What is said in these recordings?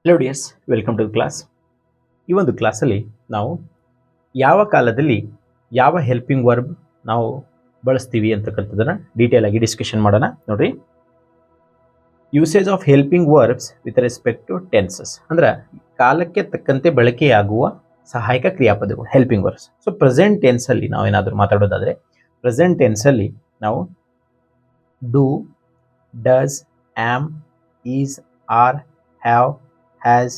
Hello dears, welcome to class. ಈ ಒಂದು ಕ್ಲಾಸಲ್ಲಿ ನಾವು ಯಾವ ಕಾಲದಲ್ಲಿ ಯಾವ ಹೆಲ್ಪಿಂಗ್ ವರ್ಬ್ ನಾವು ಬಳಸ್ತೀವಿ ಅಂತಕ್ಕಂಥದ್ದನ್ನು ಡೀಟೇಲ್ ಆಗಿ ಡಿಸ್ಕಷನ್ ಮಾಡೋಣ. ನೋಡ್ರಿ, usage of helping verbs with respect to tenses ಅಂದ್ರೆ ಕಾಲಕ್ಕೆ ತಕ್ಕಂತೆ ಬಳಕೆಯಾಗುವ ಸಹಾಯಕ ಕ್ರಿಯಾಪದಗಳು ಹೆಲ್ಪಿಂಗ್ ವರ್ಬ್ಸ್. ಸೊ ಪ್ರೆಸೆಂಟ್ ಟೆನ್ಸಲ್ಲಿ ನಾವೇನಾದರೂ ಮಾತಾಡೋದಾದರೆ ಪ್ರೆಸೆಂಟ್ ಟೆನ್ಸಲ್ಲಿ ನಾವು do, does, am, is, are, have, has,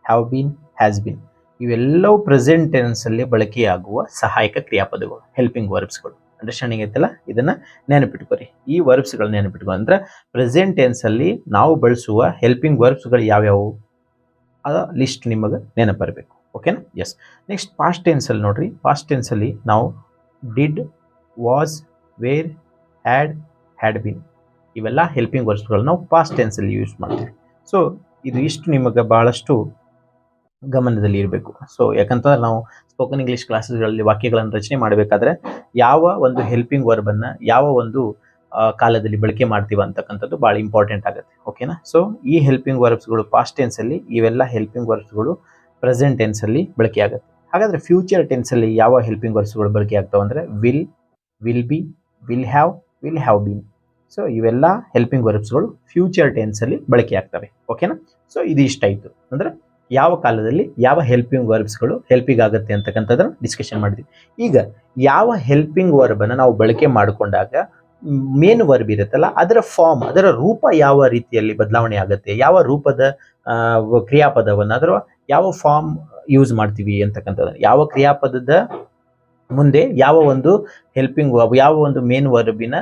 have been, has been ಇವೆಲ್ಲವೂ ಪ್ರೆಸೆಂಟ್ ಟೆನ್ಸಲ್ಲಿ ಬಳಕೆಯಾಗುವ ಸಹಾಯಕ ಕ್ರಿಯಾಪದಗಳು ಹೆಲ್ಪಿಂಗ್ ವರ್ಬ್ಸ್ಗಳು. ಅಂಡರ್ಸ್ಟ್ಯಾಂಡಿಂಗ್ ಐತಲ್ಲ, ಇದನ್ನ ನೆನಪಿಟ್ಕೋರಿ. ಈ ವರ್ಬ್ಸ್ಗಳು ನೆನಪಿಟ್ಕೊ ಅಂದ್ರೆ ಪ್ರೆಸೆಂಟ್ ಟೆನ್ಸಲ್ಲಿ ನಾವು ಬಳಸುವ ಹೆಲ್ಪಿಂಗ್ ವರ್ಬ್ಸ್ಗಳು ಯಾವ್ಯಾವು ಅದ ಲಿಸ್ಟ್ ನಿಮಗೆ ನೆನಪಿರಬೇಕು. ಓಕೆನಾ? ಎಸ್. ನೆಕ್ಸ್ಟ್ ಪಾಸ್ಟ್ ಟೆನ್ಸಲ್ಲಿ ನೋಡ್ರಿ, ಪಾಸ್ಟ್ ಟೆನ್ಸಲ್ಲಿ ನಾವು did, was, were, had been ಇವೆಲ್ಲ ಹೆಲ್ಪಿಂಗ್ ವರ್ಬ್ಸ್ಗಳು ನಾವು ಪಾಸ್ಟ್ ಟೆನ್ಸಲ್ಲಿ ಯೂಸ್ ಮಾಡ್ತೀವಿ. ಸೊ ಇದು ಇಷ್ಟು ನಿಮಗೆ ಬಹಳಷ್ಟು ಗಮನದಲ್ಲಿ ಇರಬೇಕು. ಸೊ ಯಾಕಂತಂದ್ರೆ ನಾವು ಸ್ಪೋಕನ್ ಇಂಗ್ಲೀಷ್ ಕ್ಲಾಸಸ್ಗಳಲ್ಲಿ ವಾಕ್ಯಗಳನ್ನು ರಚನೆ ಮಾಡಬೇಕಾದ್ರೆ ಯಾವ ಒಂದು ಹೆಲ್ಪಿಂಗ್ ವರ್ಬನ್ನು ಯಾವ ಒಂದು ಕಾಲದಲ್ಲಿ ಬಳಕೆ ಮಾಡ್ತೀವಿ ಅಂತಕ್ಕಂಥದ್ದು ಭಾಳ ಇಂಪಾರ್ಟೆಂಟ್ ಆಗುತ್ತೆ. ಓಕೆನಾ? ಸೊ ಈ ಹೆಲ್ಪಿಂಗ್ ವರ್ಬ್ಸ್ಗಳು ಪಾಸ್ಟ್ ಟೆನ್ಸಲ್ಲಿ, ಇವೆಲ್ಲ ಹೆಲ್ಪಿಂಗ್ ವರ್ಬ್ಸ್ಗಳು ಪ್ರೆಸೆಂಟ್ ಟೆನ್ಸಲ್ಲಿ ಬಳಕೆ ಆಗುತ್ತೆ. ಹಾಗಾದರೆ ಫ್ಯೂಚರ್ ಟೆನ್ಸಲ್ಲಿ ಯಾವ ಹೆಲ್ಪಿಂಗ್ ವರ್ಬ್ಸ್ಗಳು ಬಳಕೆ ಆಗ್ತಾವೆ ಅಂದರೆ will, will be, will have bean. So ಇವೆಲ್ಲ ಹೆಲ್ಪಿಂಗ್ ವರ್ಬ್ಸ್ಗಳು ಫ್ಯೂಚರ್ ಟೆನ್ಸಲ್ಲಿ ಬಳಕೆ ಆಗ್ತವೆ. ಓಕೆನಾ? ಸೊ ಇದು ಇಷ್ಟಾಯಿತು ಅಂದರೆ ಯಾವ ಕಾಲದಲ್ಲಿ ಯಾವ ಹೆಲ್ಪಿಂಗ್ ವರ್ಬ್ಸ್ಗಳು ಹೆಲ್ಪಿಂಗ್ ಆಗುತ್ತೆ ಅಂತಕ್ಕಂಥದ್ದನ್ನು ಡಿಸ್ಕಷನ್ ಮಾಡಿದ್ವಿ. ಈಗ ಯಾವ ಹೆಲ್ಪಿಂಗ್ ವರ್ಬನ್ನು ನಾವು ಬಳಕೆ ಮಾಡಿಕೊಂಡಾಗ ಮೇನ್ ವರ್ಬ್ ಇರುತ್ತಲ್ಲ ಅದರ ಫಾರ್ಮ್, ಅದರ ರೂಪ ಯಾವ ರೀತಿಯಲ್ಲಿ ಬದಲಾವಣೆ ಆಗುತ್ತೆ, ಯಾವ ರೂಪದ ಕ್ರಿಯಾಪದವನ್ನು ಅದರ ಯಾವ ಫಾರ್ಮ್ ಯೂಸ್ ಮಾಡ್ತೀವಿ ಅಂತಕ್ಕಂಥದ್ದು, ಯಾವ ಕ್ರಿಯಾಪದದ ಮುಂದೆ ಯಾವ ಒಂದು ಹೆಲ್ಪಿಂಗ್ ವರ್ಬ್, ಯಾವ ಒಂದು ಮೇನ್ ವರ್ಬಿನ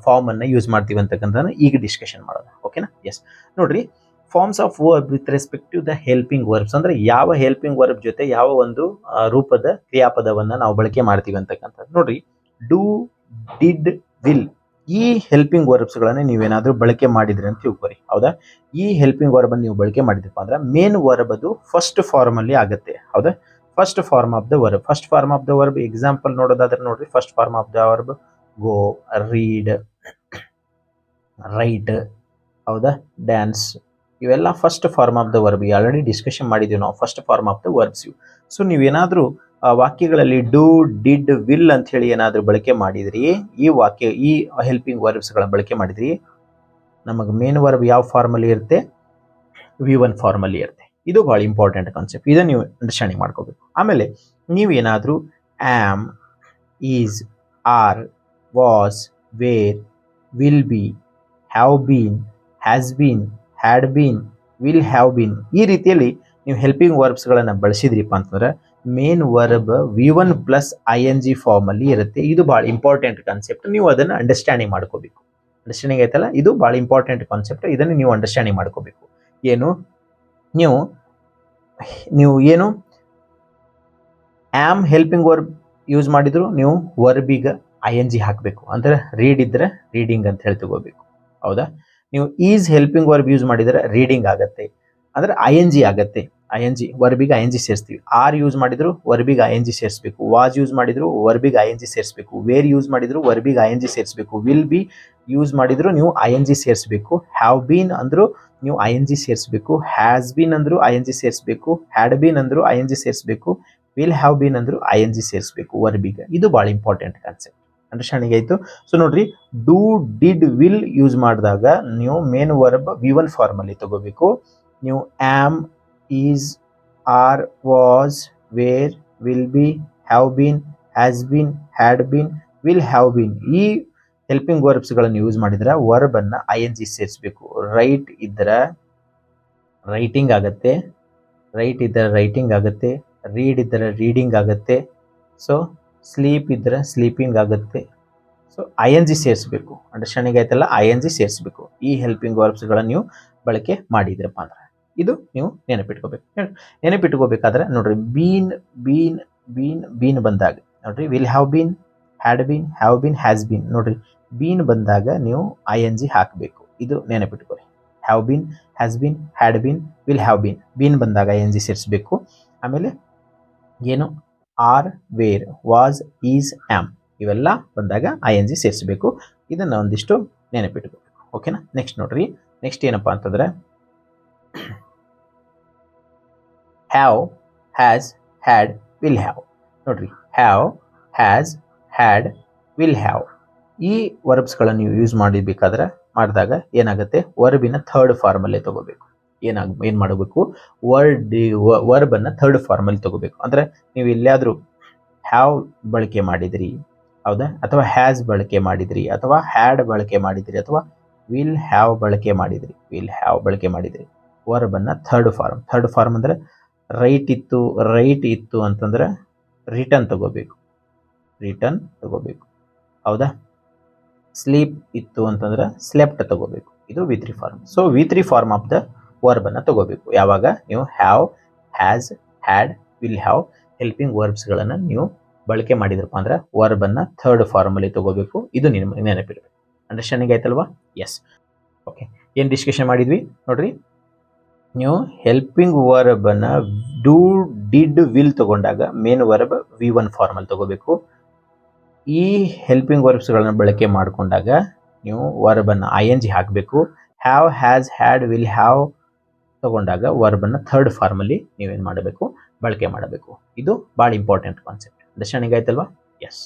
ಫಾರ್ಮ್ ಅನ್ನು ಯೂಸ್ ಮಾಡ್ತೀವಿ ಅಂತಕ್ಕಂಥದ್ದನ್ನು ಈಗ ಡಿಸ್ಕಷನ್ ಮಾಡೋಣ. ಓಕೆನಾ? ಎಸ್. ನೋಡ್ರಿ, forms of verb with respect to the helping verbs ಅಂದ್ರೆ ಯಾವ ಹೆಲ್ಪಿಂಗ್ ವರ್ಬ್ ಜೊತೆ ಯಾವ ಒಂದು ರೂಪದ ಕ್ರಿಯಾಪದವನ್ನು ನಾವು ಬಳಕೆ ಮಾಡ್ತೀವಿ ಅಂತಕ್ಕಂಥದ್ದು. ನೋಡ್ರಿ, ಡೂ, ಡಿಡ್, ವಿಲ್ ಈ ಹೆಲ್ಪಿಂಗ್ ವರ್ಬ್ಸ್ಗಳನ್ನ ನೀವೇನಾದ್ರೂ ಬಳಕೆ ಮಾಡಿದ್ರಿ ಅಂತ ತಿಳ್ಕೊರಿ. ಹೌದಾ? ಈ ಹೆಲ್ಪಿಂಗ್ ವರ್ಬ್ ಅನ್ನು ನೀವು ಬಳಕೆ ಮಾಡಿದ್ರಪ್ಪ ಅಂದ್ರೆ ಮೇನ್ ವರ್ಬ್ ಅದು ಫಸ್ಟ್ ಫಾರ್ಮ್ ಅಲ್ಲಿ ಆಗುತ್ತೆ. ಹೌದಾ? First form of the verb. First form of the verb example ನೋಡೋದಾದ್ರೆ ನೋಡ್ರಿ, first form of the verb go, read, write, ಹೌದಾ, ಡ್ಯಾನ್ಸ್ ಇವೆಲ್ಲ first form of the verb. Already discussion ಮಾಡಿದ್ದೀವಿ ನಾವು first form of the verbs ಇವು. So ನೀವೇನಾದರೂ ವಾಕ್ಯಗಳಲ್ಲಿ do, did, will ಅಂತ ಹೇಳಿ ಏನಾದರೂ ಬಳಕೆ ಮಾಡಿದ್ರಿ, ಈ ಹೆಲ್ಪಿಂಗ್ ವರ್ಬ್ಸ್ಗಳ ಬಳಕೆ ಮಾಡಿದ್ರಿ, ನಮಗೆ ಮೇನ್ ವರ್ಬ್ ಯಾವ ಫಾರ್ಮಲ್ಲಿ ಇರುತ್ತೆ? V1 ಫಾರ್ಮಲ್ಲಿ ಇರುತ್ತೆ. ಇದು ಭಾಳ ಇಂಪಾರ್ಟೆಂಟ್ ಕಾನ್ಸೆಪ್ಟ್. ಇದನ್ನು ನೀವು ಅಂಡರ್ಸ್ಟ್ಯಾಂಡಿಂಗ್ ಮಾಡ್ಕೋಬೇಕು. ಆಮೇಲೆ ನೀವೇನಾದರೂ am, is, are, was, were, will be, have been, has been, had been, will have been ಈ ರೀತಿಯಲ್ಲಿ ನೀವು ಹೆಲ್ಪಿಂಗ್ ವರ್ಬ್ಸ್ಗಳನ್ನು ಬಳಸಿದ್ರಿಪ್ಪ ಅಂತಂದ್ರೆ main verb V1 plus ING ಫಾರ್ಮಲ್ಲಿ ಇರುತ್ತೆ. ಇದು ಭಾಳ ಇಂಪಾರ್ಟೆಂಟ್ ಕಾನ್ಸೆಪ್ಟ್. ನೀವು ಅದನ್ನು ಅಂಡರ್ಸ್ಟ್ಯಾಂಡಿಂಗ್ ಮಾಡ್ಕೋಬೇಕು. ಅಂಡರ್ಸ್ಟ್ಯಾಂಡಿಂಗ್ ಆಯ್ತಲ್ಲ, ಇದು ಭಾಳ ಇಂಪಾರ್ಟೆಂಟ್ ಕಾನ್ಸೆಪ್ಟ್. ಇದನ್ನು ನೀವು ಅಂಡರ್ಸ್ಟ್ಯಾಂಡಿಂಗ್ ಮಾಡ್ಕೋಬೇಕು. ಏನು ನೀವು ಏನು ಆಮ್ ಹೆಲ್ಪಿಂಗ್ ವರ್ಬ್ ಯೂಸ್ ಮಾಡಿದ್ರು ನೀವು ವರ್ಬಿಗೆ ING ಹಾಕಬೇಕು. ಅಂದರೆ ರೀಡ್ ಇದ್ರೆ ರೀಡಿಂಗ್ ಅಂತ ಹೇಳಿ ತಗೋಬೇಕು. ಹೌದಾ? ನೀವು ಈಸ್ ಹೆಲ್ಪಿಂಗ್ ವರ್ಬ್ ಯೂಸ್ ಮಾಡಿದರೆ ರೀಡಿಂಗ್ ಆಗತ್ತೆ, ಅಂದರೆ ING ಆಗತ್ತೆ. ING ವರ್ಬಿಗೆ ING ಸೇರಿಸ್ತೀವಿ. ಆರ್ ಯೂಸ್ ಮಾಡಿದ್ರು ವರ್ಬಿಗೆ ING ಸೇರಿಸಬೇಕು. ವಾಸ್ ಯೂಸ್ ಮಾಡಿದ್ರು ವರ್ಬಿಗೆ ING ಸೇರಿಸಬೇಕು. ವೇರ್ ಯೂಸ್ ಮಾಡಿದ್ರು ವರ್ಬಿಗೆ ING ಸೇರಿಸಬೇಕು. ವಿಲ್ ಬಿ ಯೂಸ್ ಮಾಡಿದ್ರು ನೀವು ING ಸೇರಿಸಬೇಕು. ಹ್ಯಾವ್ ಬೀನ್ ಅಂದ್ರು ನೀವು ING ಸೇರಿಸಬೇಕು. ಹ್ಯಾಸ್ ಬೀನ್ ಅಂದ್ರು ING ಸೇರಿಸಬೇಕು. ಹ್ಯಾಡ್ ಬೀನ್ ಅಂದ್ರು ING ಸೇರಿಸಬೇಕು. ವಿಲ್ ಹ್ಯಾವ್ ಬೀನ್ ಅಂದ್ರು ING ಸೇರಿಸಬೇಕು ವರ್ಬಿಗೆ. ಇದು ಭಾಳ ಇಂಪಾರ್ಟೆಂಟ್ ಕಾನ್ಸೆಪ್ಟ್. ಅಂಡರ್ಸ್ಟ್ಯಾಂಡಿಂಗ್ ಆಯಿತು? ಸೊ ನೋಡ್ರಿ, ಡೂ, ಡಿಡ್, ವಿಲ್ ಯೂಸ್ ಮಾಡಿದಾಗ ನೀವು ಮೇನ್ ವರ್ಬ್ V1 ಫಾರ್ಮಲ್ಲಿ ತಗೋಬೇಕು. ನೀವು am, is, are, was, were, will be, have been, has been, had been, will have been ಈ ಹೆಲ್ಪಿಂಗ್ ವರ್ಬ್ಸ್ಗಳನ್ನು ಯೂಸ್ ಮಾಡಿದ್ರೆ ವರ್ಬನ್ನು ING ಸೇರಿಸಬೇಕು. ರೈಟ್ ಇದ್ದರೆ ರೈಟಿಂಗ್ ಆಗುತ್ತೆ, ರೈಟ್ ಇದ್ದರೆ ರೈಟಿಂಗ್ ಆಗುತ್ತೆ, ರೀಡ್ ಇದ್ದರೆ ರೀಡಿಂಗ್ ಆಗುತ್ತೆ, ಸೊ ಸ್ಲೀಪ್ ಇದ್ದರೆ ಸ್ಲೀಪಿಂಗ್ ಆಗುತ್ತೆ. ಸೊ ING ಸೇರಿಸಬೇಕು. ಅಂಡರ್ಸ್ಟ್ಯಾಂಡಿಂಗ್ ಆಯ್ತಲ್ಲ? ING ಸೇರಿಸಬೇಕು ಈ ಹೆಲ್ಪಿಂಗ್ ವರ್ಬ್ಸ್ಗಳನ್ನು ನೀವು ಬಳಕೆ ಮಾಡಿದ್ರಪ್ಪ ಅಂದ್ರೆ. ಇದು ನೀವು ನೆನಪಿಟ್ಕೋಬೇಕು. ನೆನಪಿಟ್ಕೋಬೇಕಾದ್ರೆ ನೋಡ್ರಿ, ಬೀನ್, ಬೀನ್, ಬೀನ್, ಬೀನ್ ಬಂದಾಗ ನೋಡ್ರಿ will have been, had been, have been, has been. ನೋಡ್ರಿ, ಬೀನ್ ಬಂದಾಗ ನೀವು ING ಹಾಕಬೇಕು. ಇದು ನೆನಪಿಟ್ಕೋರಿ. Have been, has been, had been, will have been. Been ಬಂದಾಗ ING ಸೇರಿಸಬೇಕು. ಆಮೇಲೆ ಏನು are, were, was, is, am ಇವೆಲ್ಲ ಬಂದಾಗ ING ಸೇರಿಸಬೇಕು. ಇದನ್ನು ಒಂದಿಷ್ಟು ನೆನಪಿಟ್ಕೋಬೇಕು. ಓಕೆನಾ? ನೆಕ್ಸ್ಟ್ ನೋಡ್ರಿ, ನೆಕ್ಸ್ಟ್ ಏನಪ್ಪ ಅಂತಂದ್ರೆ have, has, had, will have. ನೋಡ್ರಿ, have, has, had, will have ಈ ವರ್ಬ್ಸ್ಗಳನ್ನು ನೀವು ಯೂಸ್ ಮಾಡಿದಾಗ ಏನಾಗುತ್ತೆ, ವರ್ಬಿನ ಥರ್ಡ್ ಫಾರ್ಮಲ್ಲೇ ತಗೋಬೇಕು. ಏನು ಮಾಡಬೇಕು, ವರ್ಬನ್ನು ಥರ್ಡ್ ಫಾರ್ಮಲ್ಲಿ ತಗೋಬೇಕು. ಅಂದರೆ ನೀವು ಎಲ್ಲಾದರೂ ಹ್ಯಾವ್ ಬಳಕೆ ಮಾಡಿದ್ರಿ, ಹೌದಾ, ಅಥವಾ ಹ್ಯಾಸ್ ಬಳಕೆ ಮಾಡಿದ್ರಿ, ಅಥವಾ ಹ್ಯಾಡ್ ಬಳಕೆ ಮಾಡಿದ್ರಿ, ಅಥವಾ ವಿಲ್ ಹ್ಯಾವ್ ಬಳಕೆ ಮಾಡಿದ್ರಿ, ವರ್ಬನ್ನು ಥರ್ಡ್ ಫಾರ್ಮ್ ಅಂದರೆ ರೈಟ್ ಇತ್ತು ಅಂತಂದ್ರೆ ರಿಟರ್ನ್ ತಗೋಬೇಕು, ಹೌದಾ. ಸ್ಲೀಪ್ ಇತ್ತು ಅಂತಂದ್ರೆ ಸ್ಲೆಪ್ಟ್ ತಗೋಬೇಕು. ಇದು V3 form. So V3 form of the ವರ್ಬನ್ನು ತಗೋಬೇಕು. ಯಾವಾಗ ನೀವು have, has, had, will have helping ವರ್ಬ್ಸ್ಗಳನ್ನು ನೀವು ಬಳಕೆ ಮಾಡಿದ್ರಪ್ಪ ಅಂದ್ರೆ ವರ್ಬನ್ನು ಥರ್ಡ್ ಫಾರ್ಮಲ್ಲಿ ತಗೋಬೇಕು. ಇದು ನಿಮಗೆ ನೆನಪಿರಬೇಕು. ಅಂಡರ್ಸ್ಟ್ಯಾಂಡಿಂಗ್ ಆಯ್ತಲ್ವಾ? ಎಸ್. ಓಕೆ, ಏನು ಡಿಸ್ಕಷನ್ ಮಾಡಿದ್ವಿ ನೋಡ್ರಿ. ನೀವು ಹೆಲ್ಪಿಂಗ್ ವರ್ಬನ್ನು ಡೂ, ಡಿಡ್, ವಿಲ್ ತಗೊಂಡಾಗ ಮೇನ್ ವರ್ಬ್ V1 ಫಾರ್ಮಲ್ಲಿ ತಗೋಬೇಕು. ಈ ಹೆಲ್ಪಿಂಗ್ ವರ್ಬ್ಸ್ಗಳನ್ನು ಬಳಕೆ ಮಾಡಿಕೊಂಡಾಗ ನೀವು ವರ್ಬನ್ನು ING ಹಾಕಬೇಕು. Have, has, had, will have ತಗೊಂಡಾಗ ವರ್ಬನ್ನು ಥರ್ಡ್ ಫಾರ್ಮಲ್ಲಿ ನೀವೇನು ಮಾಡಬೇಕು, ಬಳಕೆ ಮಾಡಬೇಕು. ಇದು ಭಾಳ ಇಂಪಾರ್ಟೆಂಟ್ ಕಾನ್ಸೆಪ್ಟ್. ಅಂಡರ್ಸ್ಟ್ಯಾಂಡಿಂಗ್ ಆಯ್ತಲ್ವಾ? ಎಸ್.